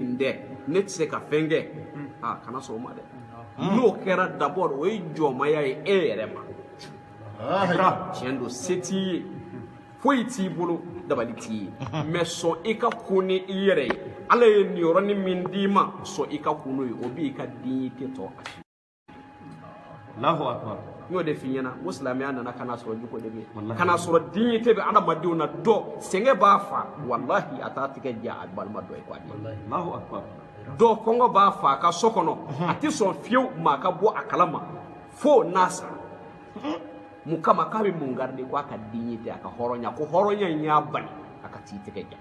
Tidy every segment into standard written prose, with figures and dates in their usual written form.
ne tse ka fenge kana so ma de no kera d'abord o joma ya ere ma tiendo seti foi ti bulu dabali ti mais so ika kuni ire ala ye ni yoroni mindima so ika kunu obi ka dinite to Allahu akbar yo de finyana muslimiya na kana so juko de be kana so dinite be adama diuna do senge ba fa wallahi atati ke ja albal mado e kwadi Allahu akbar do kongo ba fa ka sokono ati so fiu ma ka bo akalama fo nasa mukama ka be mungarde ko aka dinite aka horonya ko horonya nya bani aka tite ke ja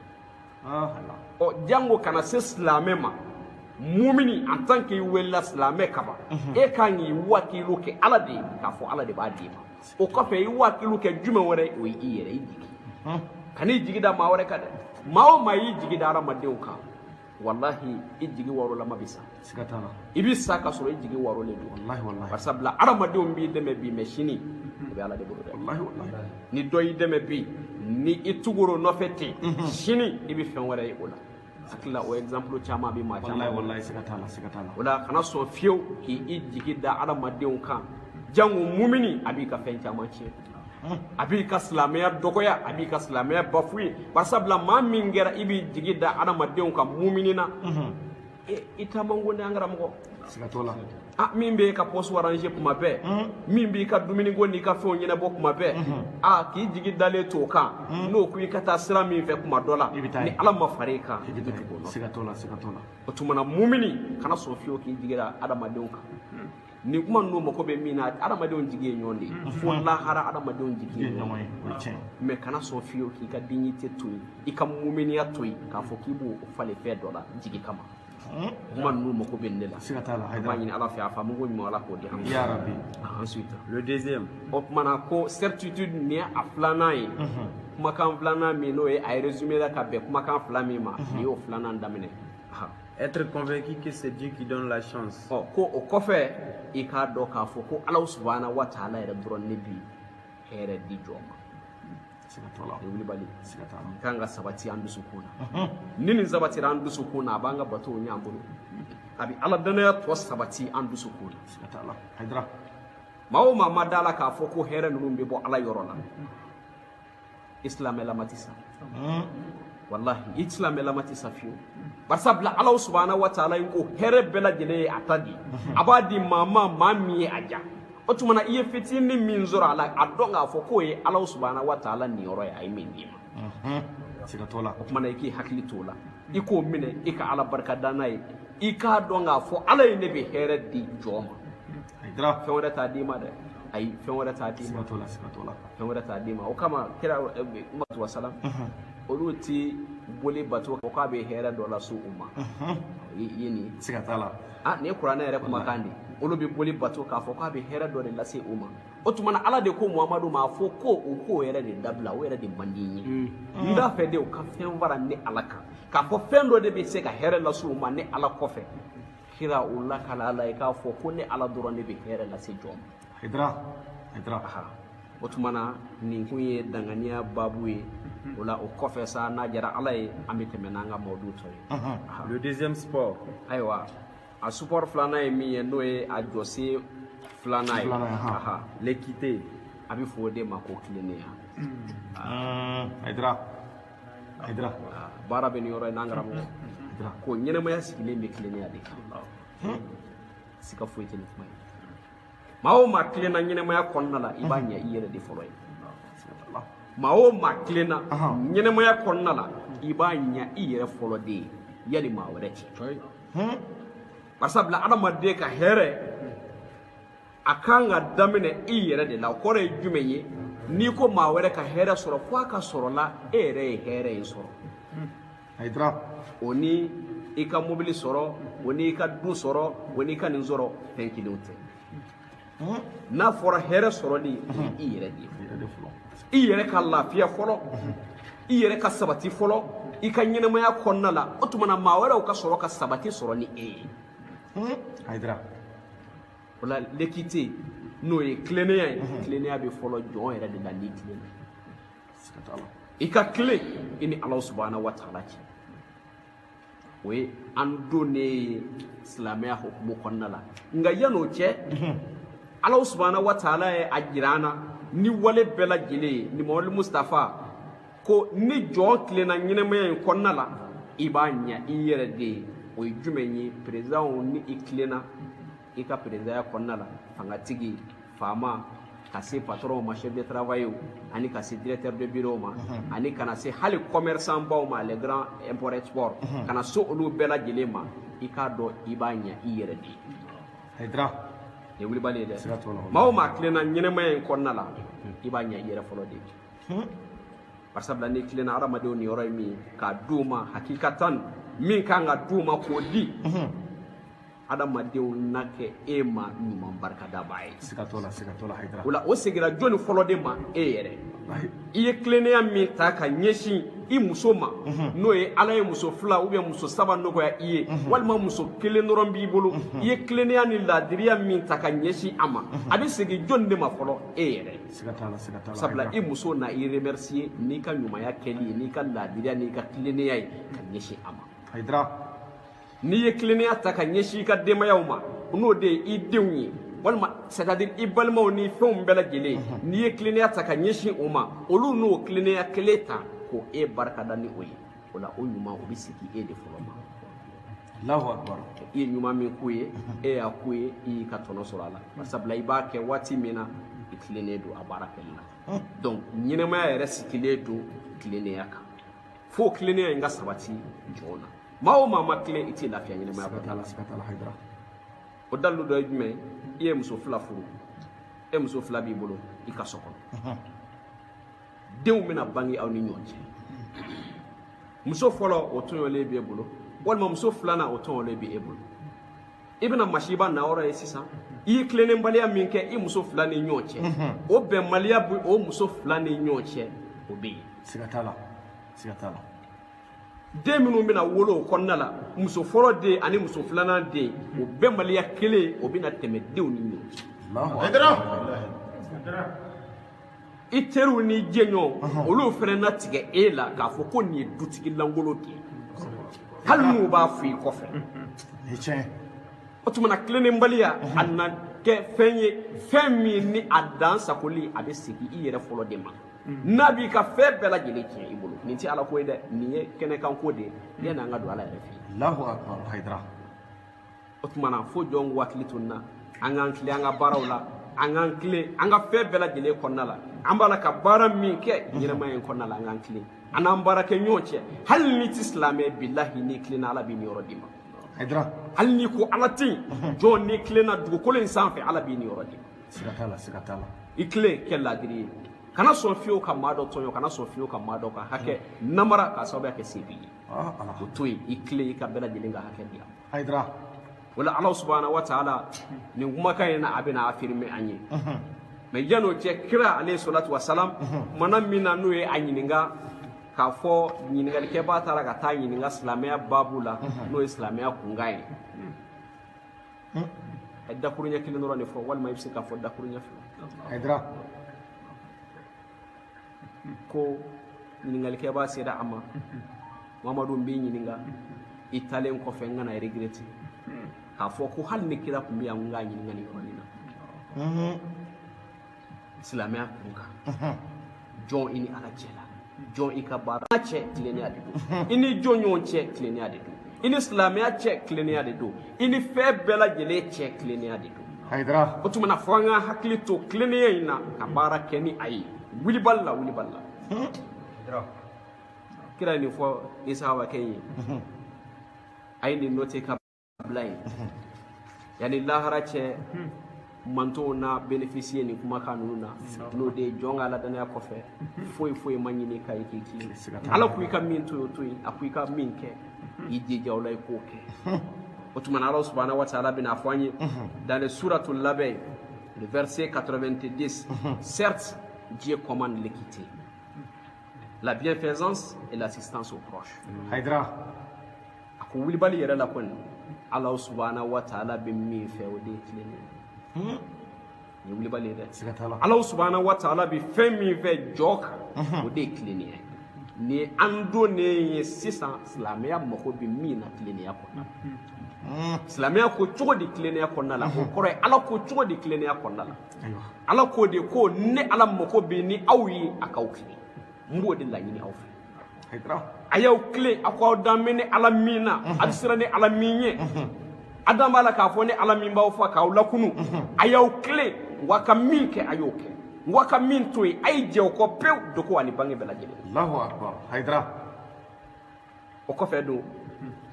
o jango kana se islamema mumini en tant que wella islamé kaba e kan yi wakilu ke alade ka fo alade ba dima o ko fe yi wakilu ke juma wore o yi yere yidi kani jigida ma wore kada mawo mai jigida ra madew ka wallahi ijigi waro la mabisa sikatana ibisa ka soro ijigi waro le wallahi basabla ara madew mbi deme bi machine be alade bulu wallahi ni doyi deme bi ni ituguro no fete shini ibi fen wore yi ola akila o exemple chama bi ma chama wallahi sikatana wala kana so fiyo ki ijigi da ara madew kan jangu mumini abi ka fen chama chi abi ka islamiya dogoya abi ka islamiya bafui basabla ma mingera ibi jigida adama deun ka mu'minina ita mangonde angara mo sikatola mimbe ka posu arrange kuma be mimbe ka dumini goni ka fe onyina bo kuma be ki jigida le to ka no ku ka ta sira min fe kuma dola ni ala mafareka sikatola otumana mu'mini kana so fiyo ki jigida adama deun ka ni kuma no mako be mina adamadenw jige nyonde fo la hara adamadenw jige nyonde me kana so fiyo ki ka dignité toy i ka muminiya toy ka fo ki bo fale fe dola jige kama kuma no mako be ndela sikatala hayda ni ala fi afa mo mo ala ko di ham ya rabbi ensuite le deuxième mana ko certitude ni aflana yi kuma kan flana mi no e ay résumé la ka be kuma kan flami ma ni o flana ndamene être convaincu que c'est Dieu qui donne la chance. Ko o kofe i ka do ka fo ko Allah subhanahu wa ta'ala ere dron ne bi here di joma sikatola e wuli bali sikatala kanga sabati andu sukuna nini sabati andu sukuna banga bato nyambulu abi Allah dana to sabati andu sukuna sikatala haydra mawo mama dala ka fo ko here nunu be bo Allah yorola islam la matisa wallahi islam la matisa fiyo basabla Allah subhanahu wa ta'ala ko here bela jele atadi abadi mama mami aja otumana iye fitini minzura ala adonga foko ye Allah subhanahu wa ta'ala ni yoro ya imindima sikatola otumana iki hakli tola iko mine ika ala barka danai ika donga fo ala ne be here di joma haydra fewra ta dima de ay fewra ta dima sikatola fewra ta dima o kama kira umatu wasalam oluti boli bato ko ka be hera dola su umma yini sikatala ne qur'ana yare kuma kandi olu be boli bato ka fo ka be hera dola la se umma otumana ala de ko muhammadu ma fo ko yare de dabla o yare de mandinyi nda fe de o ka fen wara ne alaka ka fo fen do de be se ka hera la su umma ne ala ko fe kira ulla kala ala ka fo ko ne ala doro ne be hera la se jom haydra otumana ni kunye danganiya babu ye wala o kofe sa na jara ala ye amite menanga modu toy le deuxième sport aywa a support flana ye mi ye no ye a jose flana ye l'équité abi fode mako klene ya haydra bara be ni yoro nangara mo ko nyene ma yasikile me klene ya de sika foite ni kuma mawo ma klena nyene ma yakonna la ibanya iyere de folo mawo ma klena nyene ma yakonna la ibanya iyere folo de yali ma wore ci basabla adama de ka here akanga damine iyere de la kore jumeye ni ko ma wore ka here soro kwa ka soro la here soro haydra oni ika mobili soro oni ika du soro oni ika ninzoro tenkilute na fora here soro di iyere di iyere ka lafiya folo iyere ka sabati folo ika nyinema ya konna la otumana mawara o ka soro ka sabati soro ni haydra wala l'équité no e clénéa be folo jon yere de la l'équité sikatala ika clé ini Allah subhanahu wa ta'ala o ye an donnen silamɛya hukumu kɔnɔna la nka yan'o cɛ Ala subhanahu wa ta'ala ye a jira an na ni wale bɛɛ lajɛlen ni Mamadu Mustafa ko ni jɔn tilenna ɲɛnamaya in kɔnɔna la i b'a ɲɛ i yɛrɛ de ye o ye jumɛn ye président ni i tilenna i ka présidenya kɔnɔna la fangatigi faama ka se patron ma chef de travail ani ka se directeur de bureau ma ani kana se hali commerçant baw ma les grands import export kana so olu bɛɛ lajɛlen ma i k'a dɔn i b'a ɲɛ i yɛrɛ de ye Haydara ye wulibali ye dɛ siga t'o la maa o maa tilenna ɲɛnɛmaya in kɔnɔna la i b'a ɲɛ i yɛrɛ fɔlɔ de ye bari sabula n'i tilenna hadamadenw ni yɔrɔ ye min ye k'a d'u ma hakikatan min kan ka d'u ma k'o di hadamadenw na kɛ e ma ɲuman barikadaba ye siga t'o la Haydara o la o segira jɔnni fɔlɔ de ma e yɛrɛ i ye tilennenya min ta ka ɲɛsin i muso ma n'o ye Ala ye muso fila ubiyɛn muso saba nɔgɔya i ye walima muso kelen dɔrɔn b'i bolo i ye tilennenya ni laadiriya min ta ka ɲɛsin a ma a bɛ segin jɔnni de ma fɔlɔ e yɛrɛ siga t'a la sabula i muso na i remercier n'i ka ɲumanya kɛli ye n'i ka laadiriya n'i ka tilennenya ye ka ɲɛsin a ma Haydara n'i ye tilennenya ta ka ɲɛsin i ka denbayaw ma n'o de ye i denw ye walima c'est à dire i balimaw ni fɛnw bɛɛ lajɛlen n'i ye tilennenya ta ka ɲɛsin o ma olu n'o tilennenya kelen ta ko e barikada ni o ye o la o ɲuman o bɛ sigi e de fɔlɔ ma Allahu akbar i ye ɲuman min k'u ye e y'a k'u ye i y'i ka tɔnɔ sɔrɔ a la bari sabula i b'a kɛ waati min na i tilennen don a baara kɛli la donc ɲɛnɛmaya yɛrɛ sigilen don tilennenya kan fo tilennenya in ka sabati jɔn na maa o maa ma tilen i tɛ lafiya ɲɛnɛmaya kɔnɔna la siga t'a la Haydara o dalilu dɔ ye jumɛn i ye muso fila furu e muso fila b'i bolo i ka so kɔnɔ denw bɛna bange aw ni ɲɔgɔn cɛ muso fɔlɔ o tɔɲɔlen b'e bolo walima muso filanan o tɔɲɔlen b'e bolo i bɛna masiba na yɔrɔ ye sisan i ye tilennenbaliya min kɛ i muso fila ni ɲɔgɔn cɛ o bɛnbaliya bɛ o muso fila ni ɲɔgɔn cɛ o bɛ yen siga t'a la den minnu bɛna wolo o kɔnɔna la muso fɔlɔ den ani muso filanan den o bɛnbaliya kelen o bɛna tɛmɛ denw ni ɲɔgɔn cɛ i teriw ni jɛɲɔgɔn olu fana na tigɛ e la k'a fɔ ko nin ye dutigi lankolon de ye hali n'u b'a fɔ i kɔfɛ ni tiɲɛ o tuma na tilennenbaliya a na kɛ fɛn ye fɛn min ni a dan sagoli a bɛ segin i yɛrɛ fɔlɔ de ma n'a b'i ka fɛn bɛɛ lajɛlen tiɲɛ i bolo nin tɛ Ala ko ye dɛ nin ye kɛnɛkan ko de ye yanni an ka don Ala yɛrɛ fɛ Allahu akbar Haydara o tuma na fo jɔn k'u hakili to nin na an k'an tilen an ka baaraw la an k'an tilen an ka fɛn bɛɛ lajɛlen kɔnɔna la an b'a la ka baara min kɛ ɲɛnɛmaya in kɔnɔna la an k'an tilen an n'an baara kɛ ɲɔgɔn cɛ hali n'i tɛ silamɛ bilahi n'i tilenna Ala b'i niyɔrɔ d'i ma Haydara hali n'i ko Ala tɛ yen jɔn n'i tilenna dugukolo in sanfɛ Ala b'i niyɔrɔ d'i ma siga t'a la i tilen kɛ laadiri ye kana sɔn fiyewu ka maa dɔ tɔɲɔ kana sɔn fiyewu ka maa dɔ ka hakɛ namara k'a sababuya kɛ se b'i ye o to yen i tilen i ka bɛɛ lajɛlen ka hakɛ bila Haydara o la Ala subhanahu wa ta'ala nin kumakan in na a bɛna affirmer an ye mais yan'o cɛ kira alayhi salatu wa salam mana min na n'o ye a ɲininka k'a fɔ ɲininkalikɛba taara ka taa ɲininka silamɛya baabu la n'o ye silamɛya kunkan ye a ye dakuruɲɛ kelen dɔrɔn de fɔ walima i bɛ se k'a fɔ dakuruɲɛ fila Haydara ko ɲininkalikɛba sera a ma Mamadu n b'i ɲininka i talen kɔfɛ n kana regretter k'a fɔ ko hali ni kira tun bɛ yan n k'a ɲininka nin yɔrɔnin na silamɛya kunkan jɔn i ni Ala cɛ la jɔn i ka baara cɛ tilennenya de don i ni jɔn ɲɔgɔn cɛ tilennenya de don i ni silamɛya cɛ tilennenya de don i ni fɛn bɛɛ lajɛlen cɛ tilennenya de don Haydara o tuma na fo an ka hakili to tilennenya in na ka baara kɛ ni a ye wilibali la kira ye nin fɔ i sahabakɛ in ye a ye nin noter ka bila yen yanni lahara cɛ mantow na bénéficier nin kumakan ninnu na n'o de ye jɔn ka aladanaya kɔfɛ foyi ma ɲini ka i k'i tilen Ala ko i ka min to yen o to yen a ko i ka min kɛ i jija o la i k'o kɛ o tuma na Ala subhanahu wa ta'ala bɛna fɔ an ye dans le suratul labɛn le verset 90 certes Dieu commande l'équité la bienfaisance et l'assistance aux proches Haydara a ko wulibali yɛrɛ la kɔni Ala subhanahu wa ta'ala bɛ min fɛ o de ye tilennenya ni wulibali ye dɛ siga t'a la Ala subhanahu wa ta'ala bɛ fɛn min fɛ jɔ kan o de ye tilennenya ye ni ando ne sisan silamɛya mako bi min na tilennenya kɔnɔ silamɛya ko cogo di tilennenya kɔnɔna la o kɔrɔ ye ala ko cogo di tilennenya kɔnɔna la ala ko de ko ne ala mako bi ni aw ye a k'aw tilen n b'o de laɲini aw fɛ a y'aw tilen a ko aw danbe ni ala min na a bɛ siran ni ala min ye adam b'a la k'a fɔ ni ala min b'aw fa k'aw lakunu a y'aw tilen wa ka min kɛ a y'o kɛ wa ka min to yen a ye jɛ o kɔ pewu dogo ani bange bɛɛ lajɛlen. Allahu akbar. Haidara. O kɔfɛ don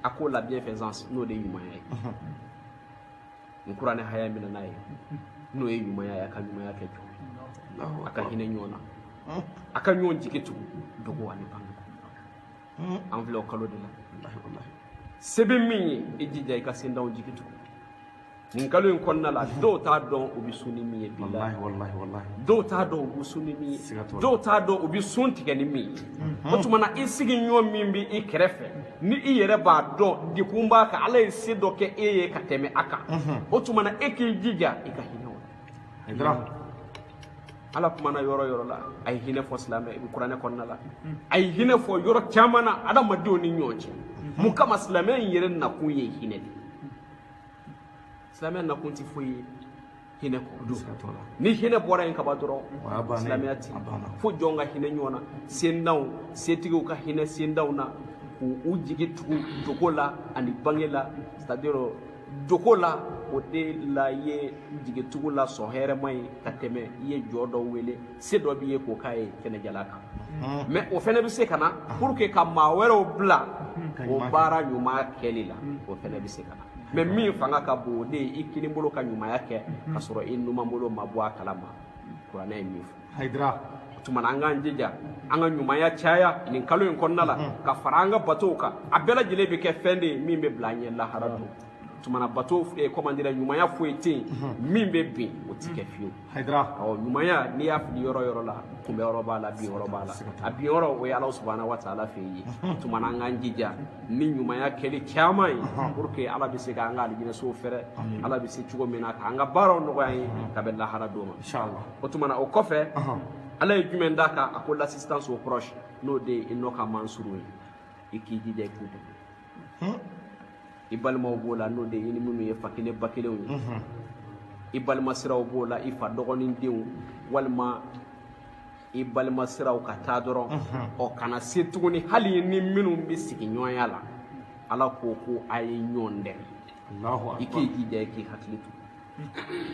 a ko la bienfaisance n'o de ye ɲumanya ye nin kuranɛ haya minɛ n'a ye n'o ye ɲumanya ye a ka ɲumanya kɛ jɔ a ka hinɛ ɲɔgɔn na a ka ɲɔgɔn jigi tugu dogo ani bange an filɛ o kalo de la se bɛ min ye i jija i ka sendaw jigi tugu nin kalo in kɔnɔna la dɔw t'a dɔn u bɛ sun ni min ye bilahi dɔw t'a dɔn u bɛ sun ni min ye dɔw t'a dɔn u bɛ sun tigɛ ni min ye o tuma na i sigiɲɔgɔn min bɛ i kɛrɛfɛ ni i yɛrɛ b'a dɔn dekun b'a kan ala ye se dɔ kɛ e ye ka tɛmɛ a kan o tuma na e k'i jija i ka hinɛ o la ala kumana yɔrɔ yɔrɔ la a ye hinɛ fɔ silamɛ i bɛ kuranɛ kɔnɔna la a ye hinɛ fɔ yɔrɔ caman na adamadenw ni ɲɔgɔn cɛ mun kama silamɛ in yɛrɛ nakun ye hinɛ de silamɛya nakun ti foyi ye hinɛ kɔ ni hinɛ bɔra yen kaba dɔrɔn silamɛya ti fo jɔn ka hinɛ ɲɔgɔn na sendaw setigiw ka hinɛ sendaw na k'u jigi tugu jogo la ani bange la c'est-à-dire jogo la o de la i ye jigi tugu la sɔn hɛrɛma ye ka tɛmɛ i ye jɔ dɔ wele se dɔ b'i ye k'o k'a ye kɛnɛjala kan mais o fɛnɛ bɛ se ka na pour que ka maa wɛrɛw bila o baara ɲuman kɛli la o fɛnɛ bɛ se ka na mais min fanga ka bon o de ye i kinin bolo ka ɲumanya kɛ ka sɔrɔ i numan bolo ma bɔ a kalama kuranɛ ye min fɔ Haidara. tuma na an k'an jija an ka ɲumanya caya nin kalo in kɔnɔna la ka fara an ka batow kan a bɛɛ lajɛlen bɛ kɛ fɛn de ye min bɛ bila an ɲɛ lahara don tuma na bato comment dire ɲumanya foyi tɛ yen min bɛ bin o ti kɛ fiyewu Haidara. ɲumanya n'i y'a fili yɔrɔ yɔrɔ la kunbɛ yɔrɔ b'a la bin yɔrɔ b'a la a bin yɔrɔ o ye ala subahana wa taala fɛ ye tuma na an k'an jija ni ɲumanya kɛli caman ye pour que ala bɛ se k'an ka alijinɛsow fɛrɛ ala bɛ se cogo min na k'an ka baaraw nɔgɔya ye ka bɛn lahara don ma Inshallah. o tuma na o kɔfɛ ala ye jumɛn d'a kan a ko l'assistance aux proches n'o de ye i nɔ ka mansuru ye i k'i jija i k'u dɛmɛ i balimaw b'o la n'o de ye i ni minnu ye fa kelen ba kelenw ye i balima siraw b'o la i fa dɔgɔnin denw walima i balima siraw ka taa dɔrɔn ɔ kana se tuguni hali ni minnu bɛ sigiɲɔgɔnya la ala ko ko a ye ɲɔgɔn dɛmɛ i k'i jija i k'i hakili to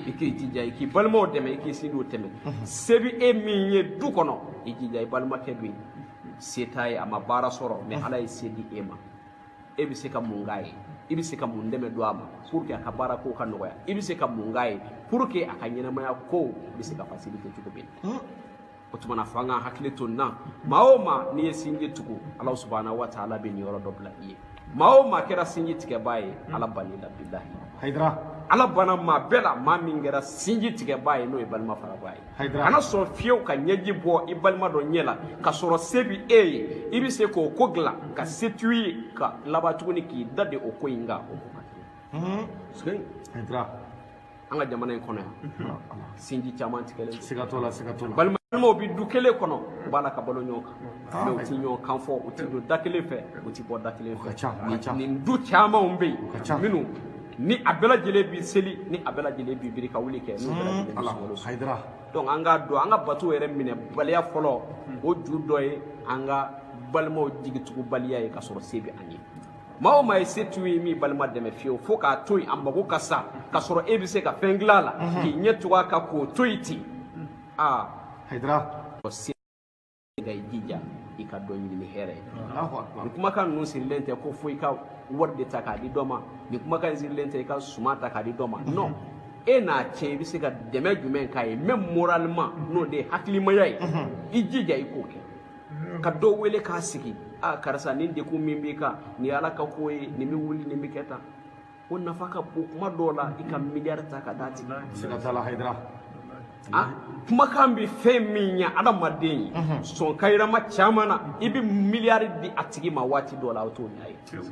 i k'i jija i k'i balimaw dɛmɛ i k'i sindiw tɛmɛ se bɛ e min ye du kɔnɔ i jija i balimakɛ bɛ yen se t'a ye a ma baara sɔrɔ mais ala ye se di e ma e bɛ se ka mun k'a ye i bɛ se ka mun dɛmɛ don a ma pour que a ka baara ko ka nɔgɔya i bɛ se ka mun k'a ye pour que a ka ɲɛnamaya ko bɛ se ka facilité cogo min na o tuma na fo an k'an hakili to nin na maa o maa n'i ye sinji tugu ala subahana wa taala bɛ nin yɔrɔ dɔ bila i ye maa o maa kɛra sinji tigɛbaa ye ala banila bilahi Haidara. ala bana maa bɛɛ la maa min kɛra sinji tigɛbaa ye n'o ye balima farabaa ye Haidara. kana sɔn fiyewu ka ɲɛji bɔ i balima dɔ ɲɛ la ka sɔrɔ se bɛ e ye i bɛ se k'o ko dilan ka se t'u ye ka laban tuguni k'i da de o ko in kan o ko ka kɛ Haidara. an ka jamana in kɔnɔ yan sinji caman tigɛlen Siga t'o la, siga t'o la. balimaw bɛ du kelen kɔnɔ u b'a la ka balo ɲɔgɔn kan mais u ti ɲɔgɔn kan fɔ u ti don da kelen fɛ u ti bɔ da kelen fɛ nin du camanw bɛ yen minnu ni a bɛɛ lajɛlen bi seli ni a bɛɛ lajɛlen bi biri ka wuli kɛ n'u bɛɛ lajɛlen bi sunkalo sun Haidara. donc an k'a dɔn an ka bato yɛrɛ minɛ baliya fɔlɔ o ju dɔ ye an ka balimaw jigitugubaliya ye ka sɔrɔ se bɛ an ye maa o maa ye se t'u ye min balima dɛmɛ fiyewu fo k'a to yen a mago ka sa ka sɔrɔ e bɛ se ka fɛn dilan a la k'i ɲɛ tugu a kan k'o to yen ten aa Haidara. se ka i jija i ka dɔ ɲini ni hɛrɛ ye Allahu akbar. nin kumakan ninnu sirilen tɛ ko fo i ka wari de ta k'a di dɔ ma nin kumakan in sirilen tɛ i ka suma ta k'a di dɔ ma non e n'a cɛ i bɛ se ka dɛmɛ jumɛn k'a ye même moralement n'o de ye hakilimaya ye i jija i k'o kɛ ka dɔ wele k'a sigi a karisa nin dekun min b'i kan nin ye ala ka ko ye nin bɛ wuli nin bɛ kɛ tan o nafa ka bon kuma dɔw la i ka miliyari ta ka d'a tigi Siga t'a la, Haidara. kumakan bɛ fɛn min ɲɛ adamaden ye sɔn kayirama caman na i bɛ miliyari di a tigi ma waati dɔ la o t'o ɲɛ ye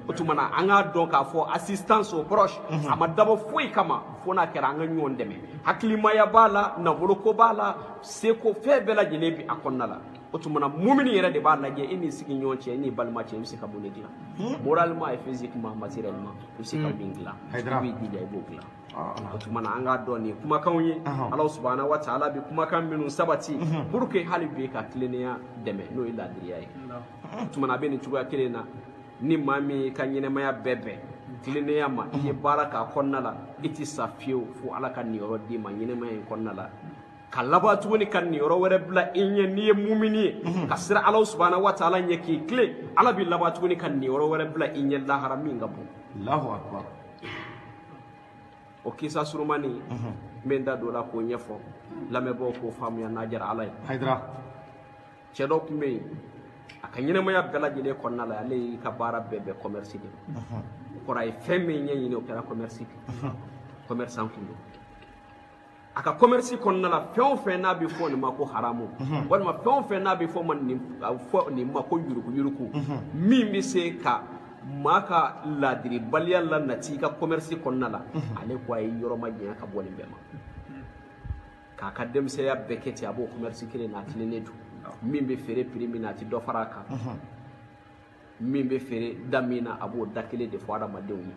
o tuma na an k'a dɔn k'a fɔ assistance aux proches a ma dabɔ foyi kama fo n'a kɛra an ka ɲɔgɔn dɛmɛ hakilimaya b'a la nafoloko b'a la seko fɛn bɛɛ lajɛlen bɛ a kɔnɔna la o tumana mumini yɛrɛ de b'a lajɛ e ni sigi ɲɔgɔn cɛ ni balima cɛ i bɛ se ka mun de dilan moralement et physiquement matériellement i bɛ se ka min dilan i b'i jija i b'o dilan o tumana an k'a dɔn nin kumakanw ye Ala subhanahu wa ta'ala bɛ kumakan minnu sabati pour que hali bi ka tilennenya dɛmɛ n'o ye laadiriya ye o tumana a bɛ nin cogoya kelen na ni maa min ka ɲɛnɛmaya bɛɛ bɛn tilennenya ma i ye baara k'a kɔnɔna la i tɛ sa fiyewu fo Ala ka niyɔrɔ d'i ma ɲɛnɛmaya in kɔnɔna la ka laban tuguni ka niyɔrɔ wɛrɛ bila i ɲɛ n'i ye mumini ye ka sira Ala subhanahu wa ta'ala ɲɛ k'i tilen Ala bɛ laban tuguni ka niyɔrɔ wɛrɛ bila i ɲɛ lahara min ka bon Allahu akbar o kisa surumani n bɛ n da don o la k'o ɲɛfɔ lamɛnbaaw k'o faamuya n'a diyara Ala ye Haidara cɛ dɔ tun bɛ yen a ka ɲɛnɛmaya bɛɛ lajɛlen kɔnɔna la ale y'i ka baara bɛɛ bɛn commerce de ma o kɔrɔ a ye fɛn min ɲɛɲini o kɛra commerce de commerçant tun don a ka commerce kɔnɔna la fɛn o fɛn n'a bɛ fɔ nin ma ko haramu walima fɛn o fɛn n'a bɛ fɔ nin ma ko yuruku-yuruku min bɛ se ka maa ka laadiribaliya la nati i ka commerce kɔnɔna la ale ko a ye yɔrɔ ma janya ka bɔ nin bɛɛ ma k'a ka denmisɛnya bɛɛ kɛ ten a b'o commerce kelen na a tilennen don min bɛ feere prix min na a tɛ dɔ fara a kan min bɛ feere da min na a b'o da kelen de fɔ adamadenw ye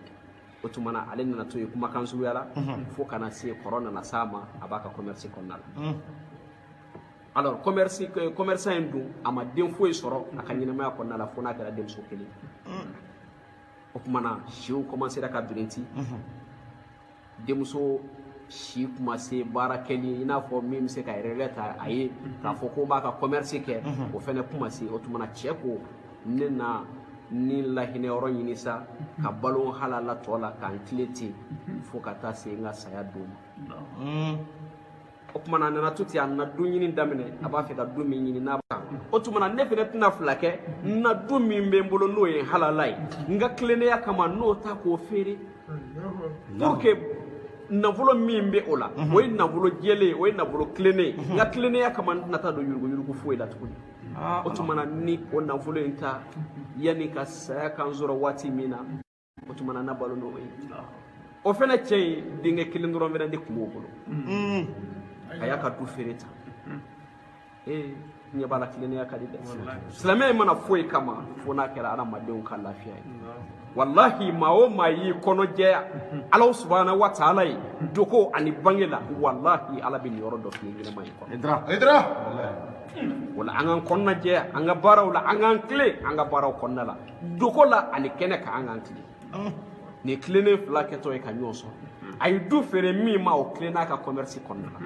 o tumana ale nana to ye kumakan suguya la fo kana se kɔrɔ nana s'a ma a b'a ka commerce kɔnɔna la alors commerçant in dun a ma den foyi sɔrɔ a ka ɲɛnɛmaya kɔnɔna la fo n'a kɛra denmuso kelen o tumana siw commencera ka birinti denmuso si commencé baara kɛli i n'a fɔ min bɛ se ka relais ta a ye k'a fɔ ko b'a ka commerce kɛ o fɛnɛ commencé o tumana cɛ ko ne na ni lahinɛ yɔrɔ ɲini sa ka balo halala tɔ la k'an tile ten fo ka taa se n ka saya don ma o tumana a nana to ten a nana du ɲini daminɛ a b'a fɛ ka du min ɲini n'a kan o tumana ne fɛnɛ tɛna fila kɛ n na du min bɛ n bolo n'o ye halala ye n ka tilennenya kama n'o ta k'o feere pour que nafolo min bɛ o la o ye nafolo jɛlen o ye nafolo tilennen n ka tilennenya kama n tɛna taa don yurugu-yurugu foyi la tuguni o tumana ni o nafolo in ta yanni ka saya kan sɔrɔ waati min na o tumana na balo n'o ye o fɛnɛ cɛ in denkɛ kelen dɔrɔn fɛnɛ de tun b'o bolo a y'a ka du feere ta ɲɛ b'a la tilennenya ka di dɛ silamɛ in mana foyi kama fo n'a kɛra adamadenw ka lafiya ye wallahi maa o maa y'i kɔnɔ jɛya Ala subhanahu wa ta'ala ye dogo ani bange la wallahi Ala bɛ nin yɔrɔ dɔ f'i ye ɲɛnɛma in kɔnɔ wala an k'an kɔnɔna jɛya an ka baaraw la an k'an tilen an ka baaraw kɔnɔna la dogo la ani kɛnɛ kan an k'an tilen nin tilennen fila kɛtɔ ye ka ɲɔgɔn sɔrɔ a ye du feere min ma o tilenna a ka commerce kɔnɔna la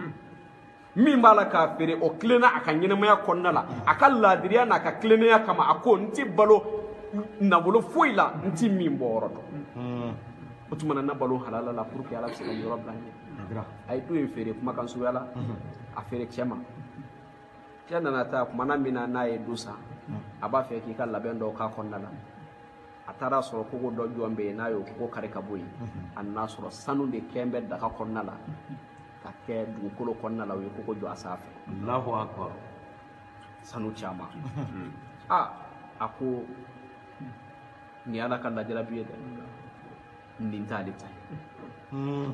min b'a la k'a feere o tilenna a ka ɲɛnɛmaya kɔnɔna la a ka laadiriya n'a ka tilennenya kama a ko n ti balo nafolo foyi la n ti min bɔ yɔrɔ dɔn o tumana na balo halala la pour que Ala bɛ se ka nin yɔrɔ bila n ɲɛ a ye du in feere kumakan suguya la a feere cɛ ma cɛ nana taa kumana min na n'a ye du san a b'a fɛ k'i ka labɛn dɔw k'a kɔnɔna la a taara sɔrɔ kogo dɔ jɔn bɛ yen n'a y'o kogo kari ka bɔ yen a nana sɔrɔ sanu de kɛn bɛ daga kɔnɔna la ka kɛ dugukolo kɔnɔna la o ye kogo jɔ a sanfɛ Allahu akbar sanu caman a ko nin Ala ka lajarabi ye dɛ nin t'ale ta ye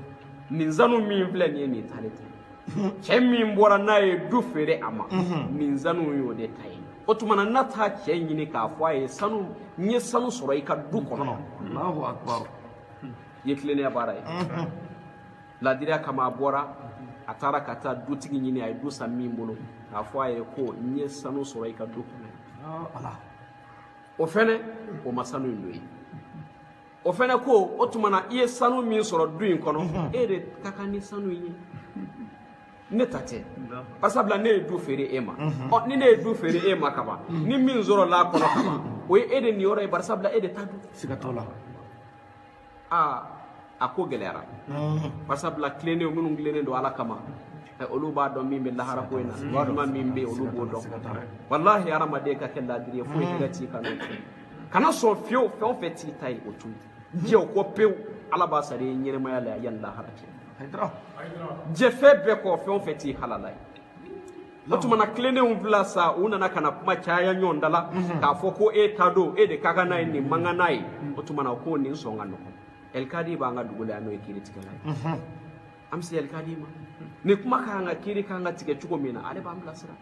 nin sanu min filɛ nin ye nin t'ale ta ye cɛ min bɔra n'a ye du feere a ma nin sanu y'o de ta ye o tumana n'a taa cɛ ɲini k'a fɔ a ye sanu n ye sanu sɔrɔ i ka du kɔnɔ Allahu akbar i ye tilennenya baara ye laadiriya kama a bɔra a taara ka taa dutigi ɲini a ye du san min bolo k'a fɔ a ye ko n ye sanu sɔrɔ i ka du kɔnɔ o fɛnɛ o ma sanu in don ye o fɛnɛ ko o tumana i ye sanu min sɔrɔ du in kɔnɔ e de ka kan ni sanu in ye ne ta tɛ barisabula ne ye du feere e ma ni ne ye du feere e ma kaban ni min sɔrɔ la kɔnɔ kaban o ye e de niyɔrɔ ye barisabula e de ta dun siga t'o la a ko gɛlɛyara barisabula tilennenw minnu tilennen don Ala kama olu b'a dɔn min bɛ lahara ko in na walima min bɛ olu b'o dɔn wallahi hadamaden ka kɛ laadiri ye foyi tɛ t'i kan n'o tɛ kana sɔn fiyewu fɛn o fɛn t'i ta ye o to yen jɛ o kɔ pewu Ala b'a sara i ye ɲɛnɛmaya la yanni lahara cɛ jɛ fɛn bɛɛ kɔ fɛn o fɛn t'i halala ye o tumana tilennenw fila sa u nana ka na kuma caya ɲɔgɔn da la k'a fɔ ko e ta don e de ka kan n'a ye nin man kan n'a ye o tumana ko nin sɔn ka nɔgɔn Elkadi b'an ka dugu la yan n'o ye kiiritigɛla ye an bɛ se Elkadi ma nin kuma kan ka kiiri kan ka tigɛ cogo min na ale b'an bilasira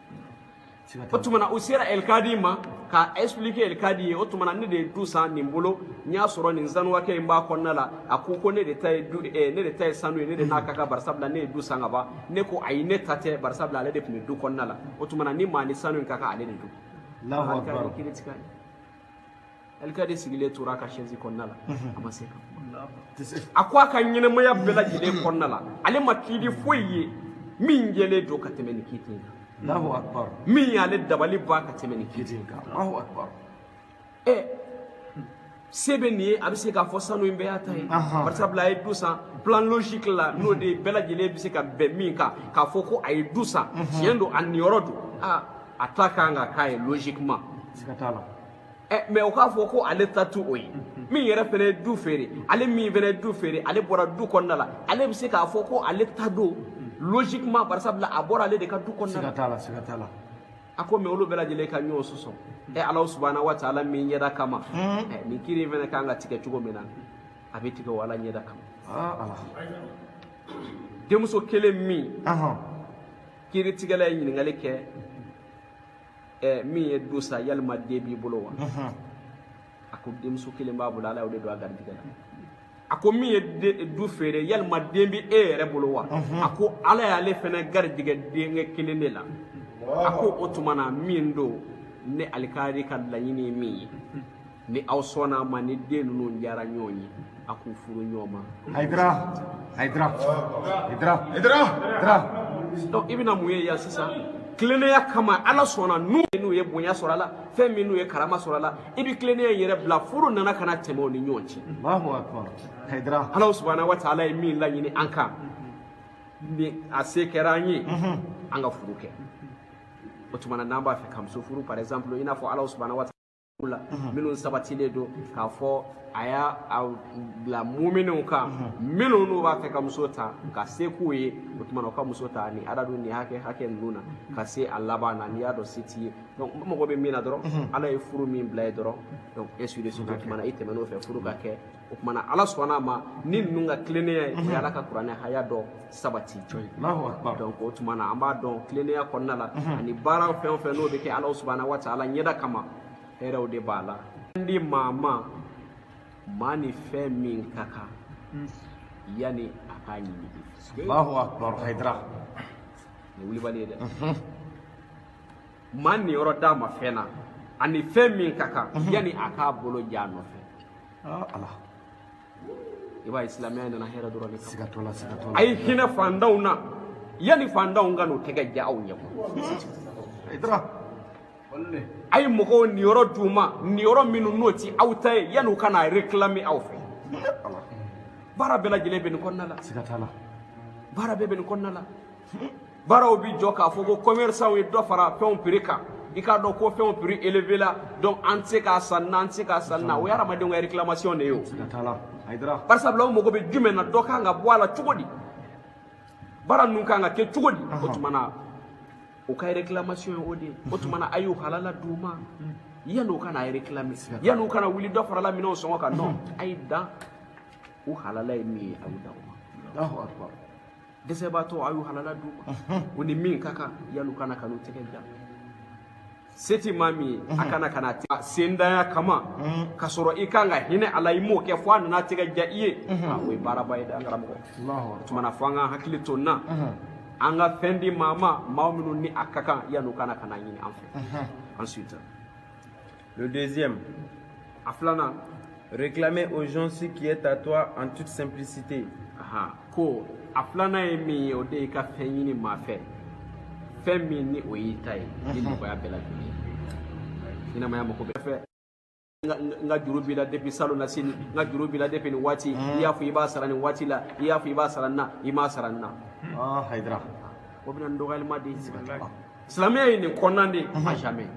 o tumana o sera el kadi ma ka expliquer el kadi o tumana ne de dusa ni mbolo nya soro ni nzanu wake mba konna la akuko ne de tay du ne de tay sanu ne de nakaka barsabla ne dusa ngaba ne ko ay ne tate barsabla le de pni du konna la o tumana ni mani sanu kaka ale de du Allahu akbar el kadi sigile tura ka shenzi konna la amase akwa kan nyine maya bela jide konna la ale makidi foye min gele do ka temeni kitinga Allahu akbar min ya le dabali ba ka temeni kitinga Allahu akbar sebe ni abise ka fo sanu imbe ata yi barsabla ay dusa plan logique la no de bela jele bise ka be min ka fo ko ay dusa yendo an yorodu ataka nga kai logiquement sikatala mais o ka fo ko ale tatu oyi min yere fene du fere ale min fene du fere ale bora du konnala ale bise ka fo ko ale tado logiquement barsabla abora ale de ka du konnala sikatala ako me olu bela jele ka nyo soso Allah subhanahu wa ta'ala min yeda kama ni kiri fene ka nga tike chugo mena abiti ko wala yeda kama Allah demuso kele mi kiri tigala yin ngale ke mi ye dosa yalma debi bolo wa ako demuso kele mbabula ala o de do agardigala ako mi ye du fere yalma dembi re bolo wa ako ala ya le fene gardiga denge kele ne la ako otumana min do ne alkari kan la yini mi ni awsona ma ni denu no njara nyonyi aku furu nyoma haidra donc ibina muye ya sisa klene ya kama ala sona nu ye bonya sorala femi nu ye karama sorala ibi klene ya yere bla furu nana kana temo ni nyonchi Allahu akbar haidra Allah subhanahu wa ta'ala mi la yini anka ni ase keranyi anga furu ke otumana namba fe kam so furu par exemple ina fo Allah subhanahu wa ta'ala minun sabati le do ka fo aya la mu'minu ka minun no ba fe kam so ta ka se kuye otumana ka musota ni adadu ni hake nuna ka se Allah bana ni ado city donc mo go be mina doro ala e furu min blay doro donc esu de sunnah otumana ite mano fe furu ka ke otumana Allah subhanahu ma nin nunga klene ya ala ka qur'ana haya do sabati Allahu akbar donc otumana amba don klene ya konnala ani bara fe no be ke Allah subhanahu wa ta'ala nyeda kama heraw de bala ndi mama mani fe min kaka yani akanyi ni Allahu akbar haidra ni wuli bale de man ni oro dama fena ani fe min kaka yani aka bolo jano fe Allah iba islamiyya na hera duro ni sikatola ay hina fandauna yani fandaun gano tega jaaw nyako haidra ay moko ni oro duma ni oro minu noti awtay yanu kana réclamer aw fe bara bela jele ben konnala sikatala bara be ben konnala bara obi joka fogo commerçant we do fara fon pirika ika do ko fon prix élevé la donc anti ka sanna o yara ma de ngai réclamation ne yo sikatala haidra par sabla mo go be jume na do ka nga boala tugodi bara nun ka nga ke tugodi otumana o kay réclamation o de otumana ayu halala duma yano kana ay réclamer yano kana wuli do fara la mino so ka non ay da o halala mi awu da Allahu akbar dese ba to ayu halala duma woni min kaka yano kana kanu tekenja seti mami akana kana ta senda ya kama kasoro ikanga hine alaimo ke fwana na tiga jaiye we baraba ida ngaramo Allahu tumana fanga hakili tonna anga fendi mama mauminu ni akaka yano kana kana yini anfe ensuite le deuxième aflana réclamer aux gens ce qui est à toi en toute simplicité ko aflana emi ode ka fenyini mafe femi ni oyitai ni ko ya bela ina maya mako befe nga jurubi la depuis salo na sini nga jurubi la depuis ni wati ya fu iba sarani wati la ya fu iba saranna ima saranna haidra obina ndogal madi islamiyya ni konande a jamais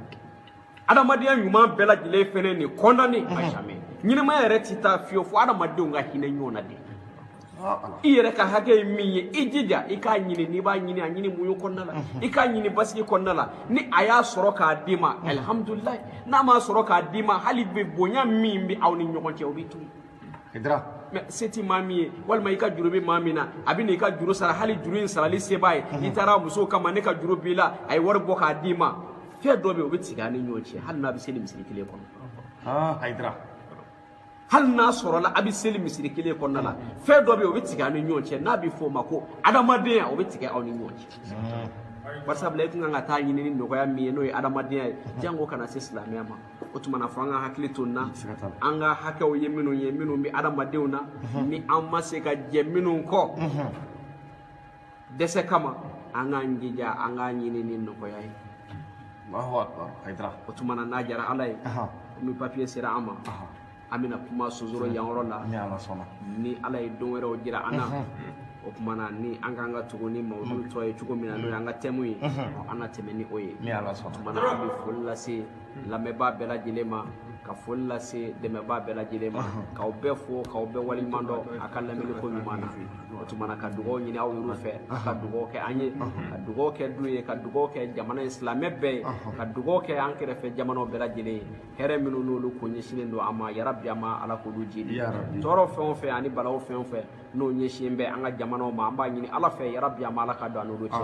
adamadiya nyuma bela jile fene ni konande a jamais nyine ma yere tita fio fu adamadiya nga hine nyona de iyere ka hage miye ijija ika nyini ni ba nyini anyini muyo konnala ika nyini basiki konnala ni aya soro ka dima alhamdulillah na ma soro ka dima hali be bonya mimbi awni nyokonte obitu haidra mais seti mami wal ma ika jurubi mamina abini ika juru sara hali juru sara li sebaye itara muso kama ne ka jurubi la ay war bo ka dima fe do be o be tiga ni nyoche hal na bi seli misiri kile kono Haidra. hal na soro la abi seli misiri kile kono la fe do be o be tiga ni nyoche na bi fo mako adamade o be tiga o ni nyoche barsa bla ku nga ta nyini ni no ya mi no adamade jango kana se islamia ma o tuma na fanga hakili tunna anga hake o yeminu mi adamade una ni amma se ka jeminu ko dese kama anga njija anga nyini ni no ya Allahu akbar. Haidra. o tuma na najara alai mi papier sira ama amina kuma suzuro yangoro la Ni ala sona. ni alai don wero jira ana o kuma na ni anga anga tuguni mawdu to e chugo mina no anga temu yi ana temeni oye Ni ala sona. tuma na bi fulla se lameba bela jilema ka fulla se demeba bela jilema ka obe fo ka obe wali mando akalla meli ko nyumana o tuma na ka dugo nyini aw yuru fe ka dugo ke anye ka dugo ke duye ka dugo ke jamana islamé be ka dugo ke ankere fe jamano bela jile here minu nolu ko nyishine do ama ya rabbi ama ala ko du jidi Ya rabbi. toro fe on fe ani balaw fe on fe no nyishine be anga jamano ma amba nyini ala fe ya rabbi ama ala ka do anu do che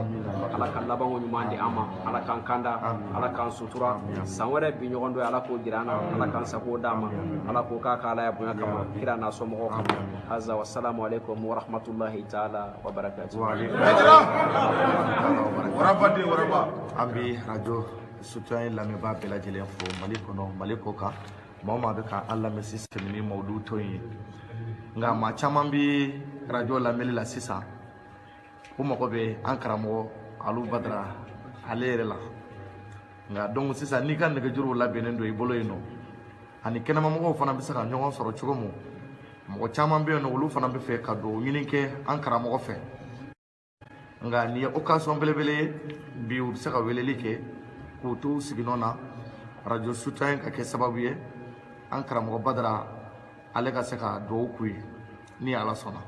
ala ka labango nyumande ama ala kan kanda ala kan sutura sanwere bi nyogondo ala ko jirana ala kan sako dama ala ko ka kala ya bunya kama kira na so mo kama azza wassalamu alaikum wa rahmatullahi ta'ala wa barakatuh Wa alaikum. Waraba. Ambi radio soutien lameba bela jelen fo Mali kono Mali ko kan mama be ka Allah me system ni mawdu to yi nga ma chaman bi radio lameli la sisa ko mako be ankara mo alu badra alere la nga donc sisa ni kan daga juru la benen do ibolo yino ani kenama mo fana be saka nyon soro chugo mo chaman be no ulu fana be fe ka do nyinike ankara mo fe nga ni occasion belebele bi u saka weleli ke ko to siginona radio soutien ka ke sababu ye ankara mo badra ale ka saka do kuyi ni ala sona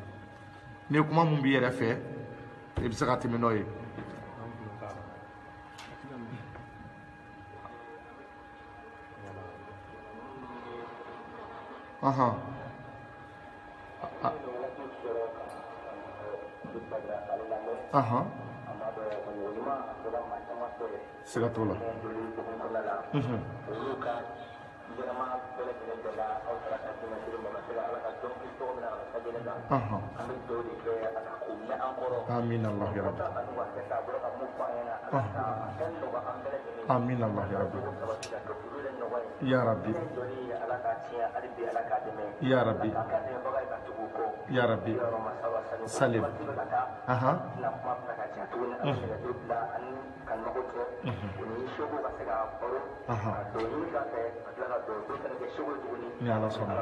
ni kuma mun bi yere fe e bi saka timino ye Sigatola. Amin Allah ya Rabbi. Amin Allah ya Rabbi. Ya Rabbi. Ya Rabbi. Ya Rabbi. Salim. Ni ala sona.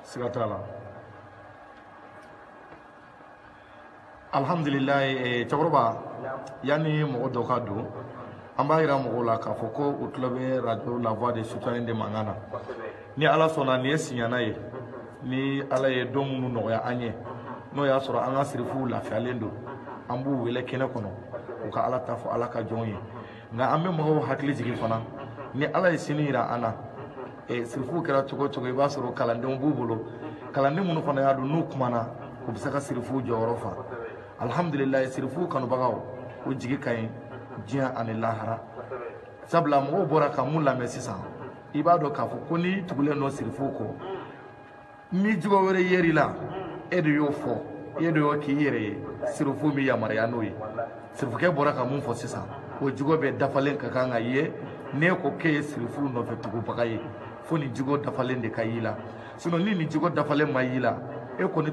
Sigatala. Alhamdulillah cɛkɔrɔba yani mɔgɔ dɔ ka don an b'a yira mɔgɔw la k'a fɔ ko u tulo bɛ radio la voix des citoyens de mankan na ni ala sɔnna nin ye siɲana ye ni ala ye don minnu nɔgɔya an ye n'o y'a sɔrɔ an ka sirifuw lafiyalen don an b'u wele kɛnɛ kɔnɔ u ka ala ta fɔ ala ka jɔn ye nka an bɛ mɔgɔw hakili jigin fana ni ala ye sini yira an na sirifuw kɛra cogo o cogo i b'a sɔrɔ kalandenw b'u bolo kalanden minnu fana y'a dɔn n'u kumana u bɛ se ka sirifuw jɔyɔrɔ fa alhamdulillah sirifu kanubagaw o jigi ka ɲi diɲɛ ani lahara sabula mɔgɔw bɔra ka mun lamɛn sisan i b'a dɔn k'a fɔ ko n'i tugulen don sirifu kɔ ni jugu wɛrɛ yer'i la e de y'o fɔ e de y'o k'i yɛrɛ ye sirifu min yamaruya n'o ye sirifukɛ bɔra ka mun fɔ sisan o jugu bɛɛ dafalen ka kan ka ye n'e ko k'e ye sirifu nɔfɛ tugubaga ye fo nin jugu dafalen de ka y'i la sinon ni nin jugu dafalen ma y'i la e kɔni